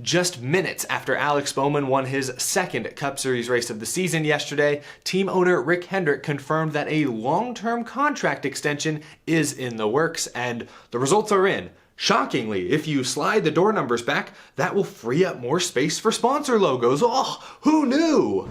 Just minutes after Alex Bowman won his second Cup Series race of the season yesterday, team owner Rick Hendrick confirmed that a long-term contract extension is in the works, and the results are in. Shockingly, if you slide the door numbers back, that will free up more space for sponsor logos. Oh, who knew?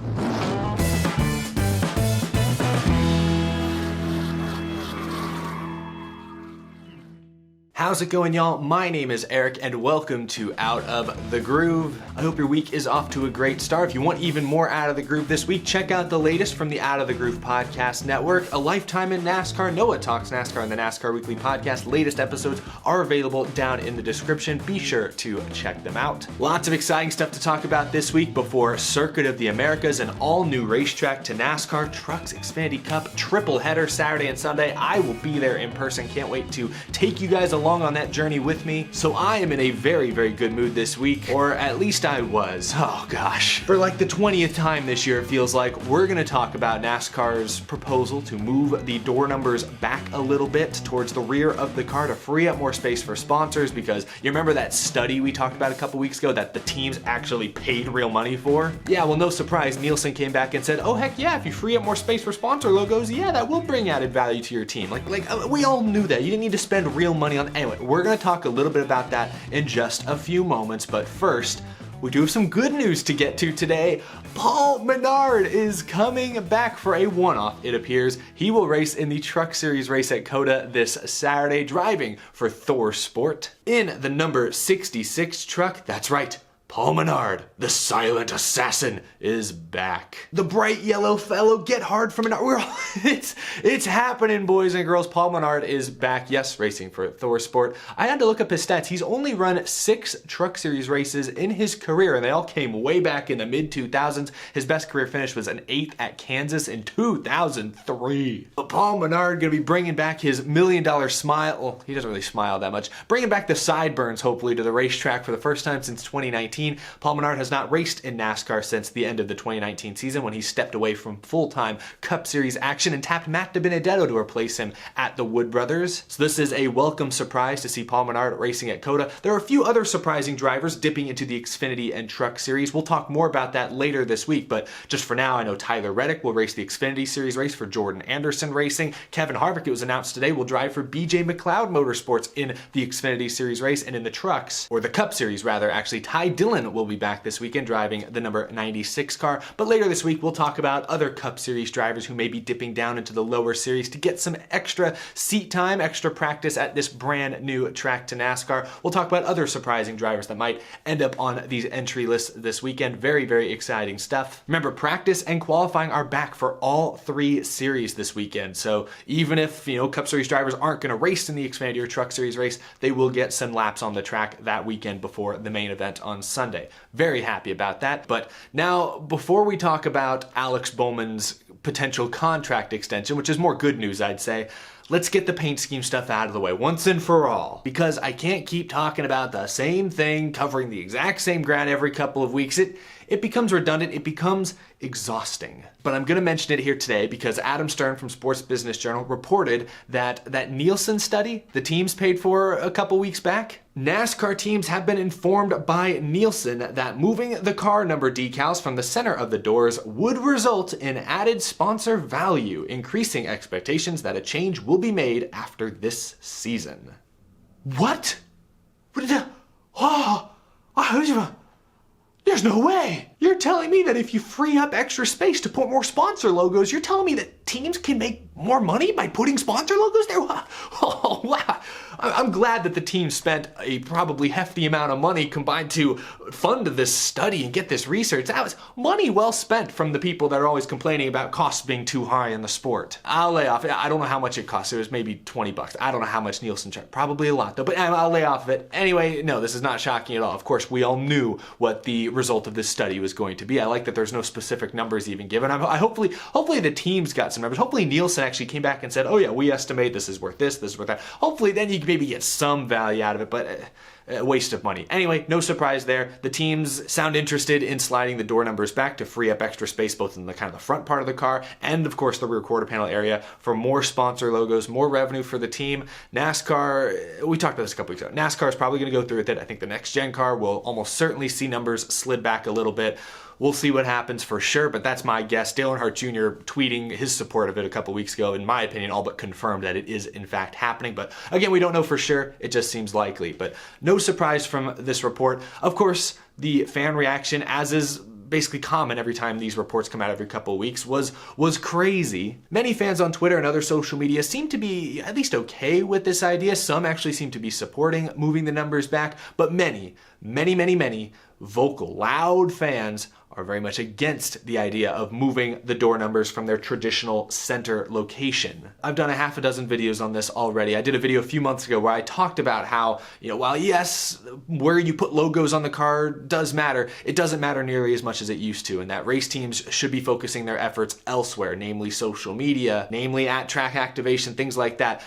How's it going, y'all? My name is Eric and welcome to Out of the Groove. I hope your week is off to a great start. If you want even more Out of the Groove this week, check out the latest from the Out of the Groove podcast network, A Lifetime in NASCAR, Noah Talks NASCAR, and the NASCAR Weekly Podcast. Latest episodes are available down in the description. Be sure to check them out. Lots of exciting stuff to talk about this week before Circuit of the Americas, an all-new racetrack to NASCAR, Trucks Xfinity Cup, triple header Saturday and Sunday. I will be there in person. Can't wait to take you guys along on that journey with me. So I am in a very, very good mood this week, or at least I was. Oh gosh. For like the 20th time this year, it feels like, we're gonna talk about NASCAR's proposal to move the door numbers back a little bit towards the rear of the car to free up more space for sponsors, because you remember that study we talked about a couple weeks ago that the teams actually paid real money for? Yeah, well, no surprise, Nielsen came back and said, oh heck yeah, if you free up more space for sponsor logos, yeah, that will bring added value to your team. We all knew that. You didn't need to spend real money on. Anyway, we're gonna talk a little bit about that in just a few moments, but first, we do have some good news to get to today. Paul Menard is coming back for a one-off, it appears. He will race in the Truck Series race at COTA this Saturday, driving for Thor Sport in the number 66 truck. That's right. Paul Menard, the silent assassin, is back. The bright yellow fellow, get hard for Menard. It's happening, boys and girls. Paul Menard is back, yes, racing for Thor Sport. I had to look up his stats. He's only run 6 Truck Series races in his career, and they all came way back in the mid-2000s. His best career finish was an 8th at Kansas in 2003. But Paul Menard gonna be bringing back his $1 million smile. Well, he doesn't really smile that much. Bringing back the sideburns, hopefully, to the racetrack for the first time since 2019. Paul Menard has not raced in NASCAR since the end of the 2019 season, when he stepped away from full-time Cup Series action and tapped Matt DiBenedetto to replace him at the Wood Brothers. So this is a welcome surprise to see Paul Menard racing at COTA. There are a few other surprising drivers dipping into the Xfinity and Truck Series. We'll talk more about that later this week, but just for now, I know Tyler Reddick will race the Xfinity Series race for Jordan Anderson Racing. Kevin Harvick, it was announced today, will drive for BJ McLeod Motorsports in the Xfinity Series race, and in the Trucks, or the Cup Series rather, actually, Ty Dillon will be back this weekend driving the number 96 car. But later this week, we'll talk about other Cup Series drivers who may be dipping down into the lower series to get some extra seat time, extra practice at this brand new track to NASCAR. We'll talk about other surprising drivers that might end up on these entry lists this weekend. Very, very exciting stuff. Remember, practice and qualifying are back for all 3 series this weekend. So even if, Cup Series drivers aren't going to race in the Xfinity or Truck Series race, they will get some laps on the track that weekend before the main event on Sunday. Very happy about that. But now, before we talk about Alex Bowman's potential contract extension, which is more good news, I'd say, let's get the paint scheme stuff out of the way once and for all, because I can't keep talking about the same thing, covering the exact same ground every couple of weeks. It becomes redundant, it becomes exhausting. But I'm gonna mention it here today because Adam Stern from Sports Business Journal reported that Nielsen study the teams paid for a couple weeks back, NASCAR teams have been informed by Nielsen that moving the car number decals from the center of the doors would result in added sponsor value, increasing expectations that a change will be made after this season. What? There's no way. You're telling me that if you free up extra space to put more sponsor logos, you're telling me that teams can make more money by putting sponsor logos there? Oh, wow. I'm glad that the team spent a probably hefty amount of money combined to fund this study and get this research. That was money well spent from the people that are always complaining about costs being too high in the sport. I'll lay off. I don't know how much it cost. It was maybe $20. I don't know how much Nielsen charged. Probably a lot though, but I'll lay off of it. Anyway, no, this is not shocking at all. Of course, we all knew what the result of this study was going to be. I like that there's no specific numbers even given. Hopefully the team's got some numbers. Hopefully Nielsen actually came back and said, oh yeah, we estimate this is worth this is worth that. Hopefully then you can maybe get some value out of it, but a waste of money. Anyway, no surprise there. The teams sound interested in sliding the door numbers back to free up extra space both in the kind of the front part of the car and of course the rear quarter panel area for more sponsor logos, more revenue for the team. NASCAR, we talked about this a couple weeks ago. NASCAR is probably going to go through with it. I think the next gen car will almost certainly see numbers slid back a little bit. We'll see what happens for sure, but that's my guess. Dale Earnhardt Jr. tweeting his support of it a couple weeks ago, in my opinion, all but confirmed that it is in fact happening. But again, we don't know for sure. It just seems likely. But no surprise from this report. Of course, the fan reaction, as is basically common every time these reports come out every couple of weeks, was crazy. Many fans on Twitter and other social media seem to be at least okay with this idea. Some actually seem to be supporting moving the numbers back, but many vocal, loud fans are very much against the idea of moving the door numbers from their traditional center location. I've done a half a dozen videos on this already. I did a video a few months ago where I talked about how, while yes, where you put logos on the car does matter, it doesn't matter nearly as much as it used to, and that race teams should be focusing their efforts elsewhere, namely social media, namely at track activation, things like that.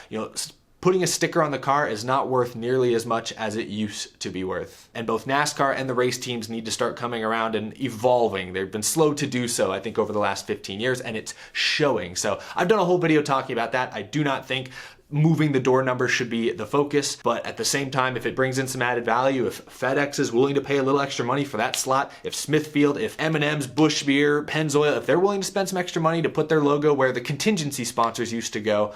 Putting a sticker on the car is not worth nearly as much as it used to be worth. And both NASCAR and the race teams need to start coming around and evolving. They've been slow to do so, I think, over the last 15 years, and it's showing. So I've done a whole video talking about that. I do not think moving the door number should be the focus, but at the same time, if it brings in some added value, if FedEx is willing to pay a little extra money for that slot, if Smithfield, if M&M's, Busch Beer, Pennzoil, if they're willing to spend some extra money to put their logo where the contingency sponsors used to go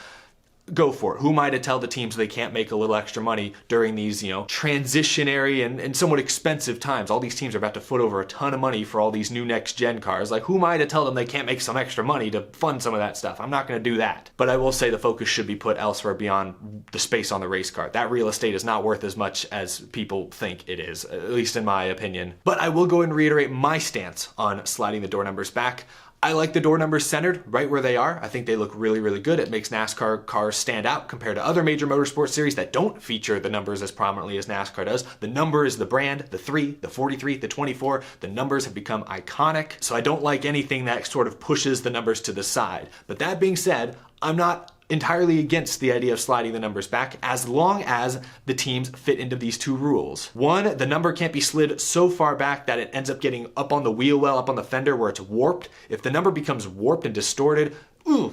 for it. Who am I to tell the teams they can't make a little extra money during these, transitionary and somewhat expensive times? All these teams are about to foot over a ton of money for all these new next gen cars. Like, who am I to tell them they can't make some extra money to fund some of that stuff? I'm not going to do that. But I will say the focus should be put elsewhere beyond the space on the race car. That real estate is not worth as much as people think it is, at least in my opinion. But I will go and reiterate my stance on sliding the door numbers back. I like the door numbers centered right where they are. I think they look really, really good. It makes NASCAR cars stand out compared to other major motorsport series that don't feature the numbers as prominently as NASCAR does. The number is the brand, the 3, the 43, the 24. The numbers have become iconic. So I don't like anything that sort of pushes the numbers to the side. But that being said, I'm not entirely against the idea of sliding the numbers back as long as the teams fit into these two rules. One, the number can't be slid so far back that it ends up getting up on the wheel well, up on the fender where it's warped. If the number becomes warped and distorted,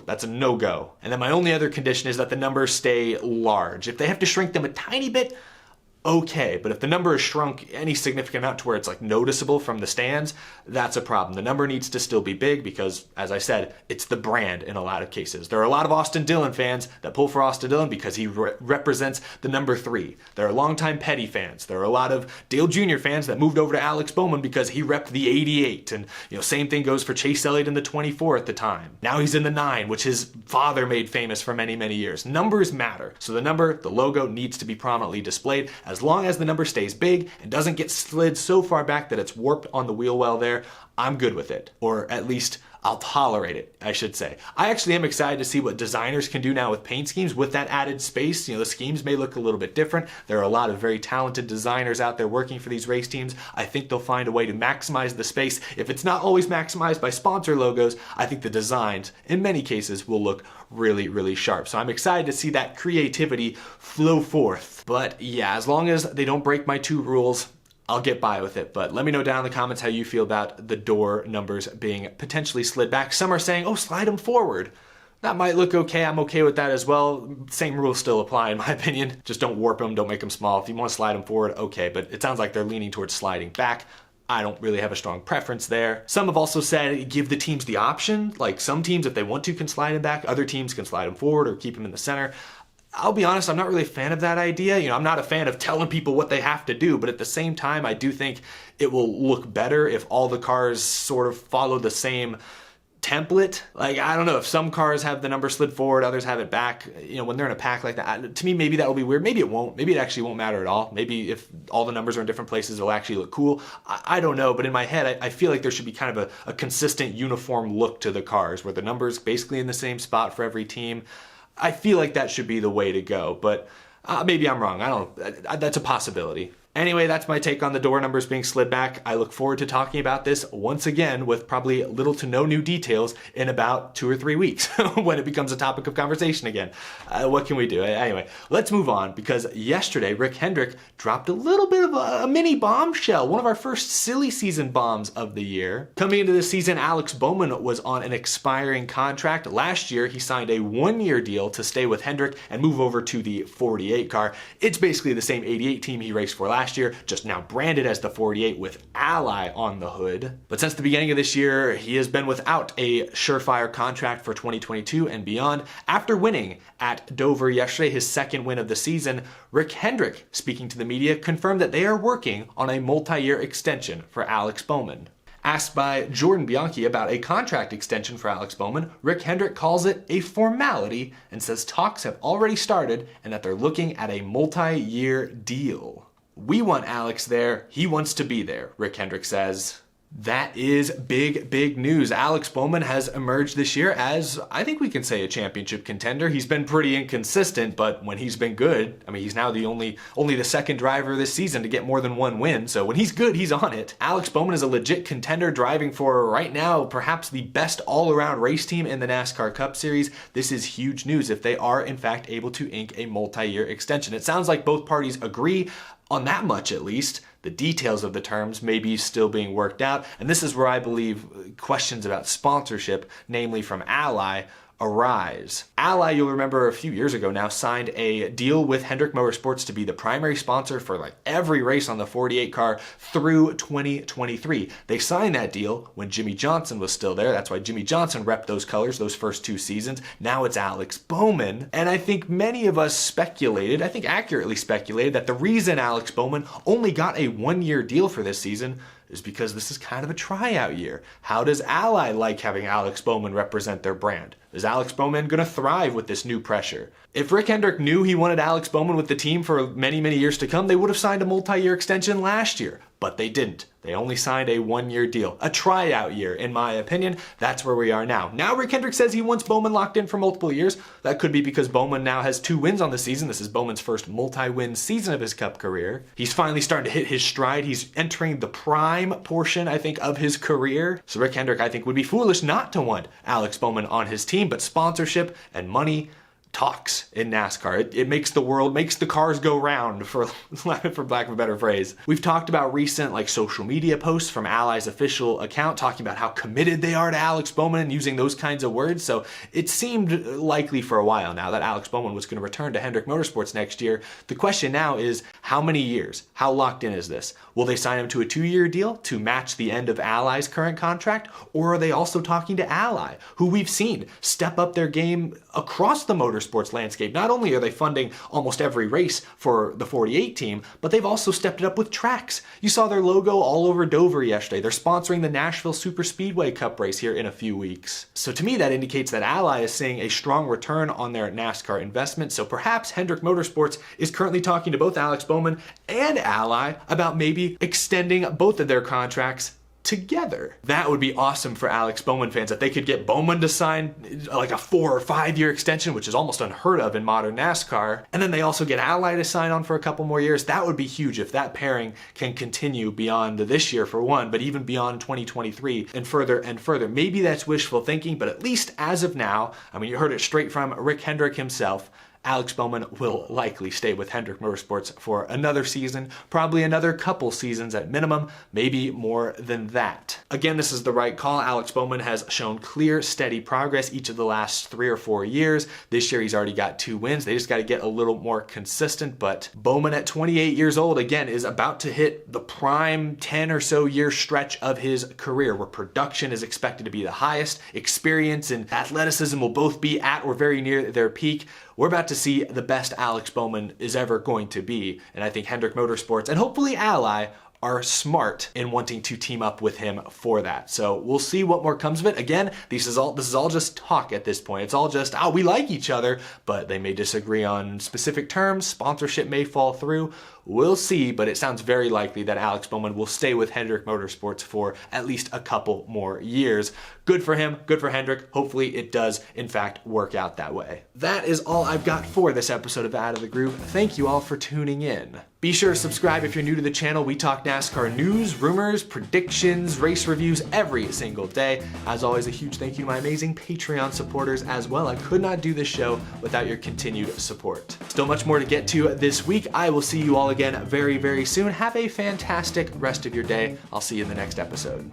that's a no-go. And then my only other condition is that the numbers stay large. If they have to shrink them a tiny bit, okay, but if the number is shrunk any significant amount to where it's like noticeable from the stands, that's a problem. The number needs to still be big because, as I said, it's the brand in a lot of cases. There are a lot of Austin Dillon fans that pull for Austin Dillon because he represents the number 3. There are longtime Petty fans. There are a lot of Dale Jr. fans that moved over to Alex Bowman because he repped the 88. And same thing goes for Chase Elliott in the 24 at the time. Now he's in the 9, which his father made famous for many, many years. Numbers matter. So the number, the logo needs to be prominently displayed. As long as the number stays big and doesn't get slid so far back that it's warped on the wheel well there, I'm good with it. Or at least I'll tolerate it, I should say. I actually am excited to see what designers can do now with paint schemes with that added space. The schemes may look a little bit different. There are a lot of very talented designers out there working for these race teams. I think they'll find a way to maximize the space. If it's not always maximized by sponsor logos, I think the designs, in many cases, will look really, really sharp. So I'm excited to see that creativity flow forth. But yeah, as long as they don't break my 2 rules, I'll get by with it. But let me know down in the comments how you feel about the door numbers being potentially slid back. Some are saying, oh, slide them forward. That might look okay. I'm okay with that as well. Same rules still apply in my opinion. Just don't warp them, don't make them small. If you want to slide them forward, okay. But it sounds like they're leaning towards sliding back. I don't really have a strong preference there. Some have also said give the teams the option. Like some teams, if they want to, can slide them back. Other teams can slide them forward or keep them in the center. I'll be honest, I'm not really a fan of that idea. I'm not a fan of telling people what they have to do, but at the same time, I do think it will look better if all the cars sort of follow the same template. Like, I don't know, if some cars have the number slid forward, others have it back, when they're in a pack like that, to me, maybe that will be weird. Maybe it won't. Maybe it actually won't matter at all. Maybe if all the numbers are in different places, it'll actually look cool. I don't know, but in my head, I feel like there should be kind of a consistent uniform look to the cars where the number's basically in the same spot for every team. I feel like that should be the way to go, but maybe I'm wrong. I don't know. That's a possibility. Anyway, that's my take on the door numbers being slid back. I look forward to talking about this once again with probably little to no new details in about 2 or 3 weeks when it becomes a topic of conversation again. What can we do? Anyway, let's move on, because yesterday Rick Hendrick dropped a little bit of a mini bombshell, one of our first silly season bombs of the year. Coming into this season, Alex Bowman was on an expiring contract. Last year, he signed a 1-year deal to stay with Hendrick and move over to the 48 car. It's basically the same 88 team he raced for last year, just now branded as the 48 with Ally on the hood. But since the beginning of this year, he has been without a surefire contract for 2022 and beyond. After winning at Dover yesterday, his second win of the season, Rick Hendrick, speaking to the media, confirmed that they are working on a multi-year extension for Alex Bowman. Asked by Jordan Bianchi about a contract extension for Alex Bowman, Rick Hendrick calls it a formality and says talks have already started and that they're looking at a multi-year deal. We want Alex there, he wants to be there, Rick Hendrick says. That is big news. Alex Bowman has emerged this year as, I think we can say, a championship contender. He's been pretty inconsistent, but when he's been good, I mean, he's now the only the second driver this season to get more than 1 win. So when he's good, he's on it. Alex Bowman is a legit contender, driving for, right now, perhaps the best all-around race team in the NASCAR Cup Series. This is huge news if they are, in fact, able to ink a multi-year extension. It sounds like both parties agree on that much, at least. The details of the terms may be still being worked out, and this is where I believe questions about sponsorship, namely from Ally, arise. Ally, you'll remember a few years ago now, signed a deal with Hendrick Motorsports to be the primary sponsor for like every race on the 48 car through 2023. They signed that deal when Jimmy Johnson was still there. That's why Jimmy Johnson repped those colors those first 2 seasons. Now it's Alex Bowman. And I think many of us speculated, I think accurately speculated, that the reason Alex Bowman only got a 1-year deal for this season is because this is kind of a tryout year. How does Ally like having Alex Bowman represent their brand? Is Alex Bowman going to thrive with this new pressure? If Rick Hendrick knew he wanted Alex Bowman with the team for many years to come, they would have signed a multi-year extension last year. But they didn't. They only signed a 1-year deal. A tryout year, in my opinion. That's where we are now. Now Rick Hendrick says he wants Bowman locked in for multiple years. That could be because Bowman now has 2 wins on the season. This is Bowman's first multi-win season of his Cup career. He's finally starting to hit his stride. He's entering the prime portion, I think, of his career. So Rick Hendrick, I think, would be foolish not to want Alex Bowman on his team, but sponsorship and money talks in NASCAR. It makes the world, makes the cars go round, for lack of a better phrase. We've talked about recent social media posts from Ally's official account talking about how committed they are to Alex Bowman and using those kinds of words. So it seemed likely for a while now that Alex Bowman was going to return to Hendrick Motorsports next year. The question now is, how many years? How locked in is this? Will they sign him to a 2-year deal to match the end of Ally's current contract? Or are they also talking to Ally, who we've seen step up their game across the motorsports landscape? Not only are they funding almost every race for the 48 team, but they've also stepped it up with tracks. You saw their logo all over Dover yesterday. They're sponsoring the Nashville Super Speedway Cup race here in a few weeks. So to me, that indicates that Ally is seeing a strong return on their NASCAR investment. So perhaps Hendrick Motorsports is currently talking to both Alex Bowman and Ally about maybe extending both of their contracts together. That would be awesome for Alex Bowman fans if they could get Bowman to sign like a 4 or 5 year extension, which is almost unheard of in modern NASCAR, and then they also get Ally to sign on for a couple more years. That would be huge if that pairing can continue beyond this year for one, but even beyond 2023 and further and further. Maybe that's wishful thinking, but at least as of now, I mean, you heard it straight from Rick Hendrick himself, Alex Bowman will likely stay with Hendrick Motorsports for another season, probably another couple seasons at minimum, maybe more than that. Again, this is the right call. Alex Bowman has shown clear, steady progress each of the last 3 or 4 years. This year he's already got 2 wins. They just got to get a little more consistent, but Bowman at 28 years old, again, is about to hit the prime 10 or so year stretch of his career where production is expected to be the highest. Experience and athleticism will both be at or very near their peak. We're about to see the best Alex Bowman is ever going to be, and I think Hendrick Motorsports and hopefully Ally are smart in wanting to team up with him for that. So we'll see what more comes of it. Again, this is all just talk at this point. It's all just, we like each other, but they may disagree on specific terms. Sponsorship may fall through. We'll see, but it sounds very likely that Alex Bowman will stay with Hendrick Motorsports for at least a couple more years. Good for him, good for Hendrick. Hopefully it does, in fact, work out that way. That is all I've got for this episode of Out of the Groove. Thank you all for tuning in. Be sure to subscribe if you're new to the channel. We talk NASCAR news, rumors, predictions, race reviews every single day. As always, a huge thank you to my amazing Patreon supporters as well. I could not do this show without your continued support. Still much more to get to this week. I will see you all again very, very soon. Have a fantastic rest of your day. I'll see you in the next episode.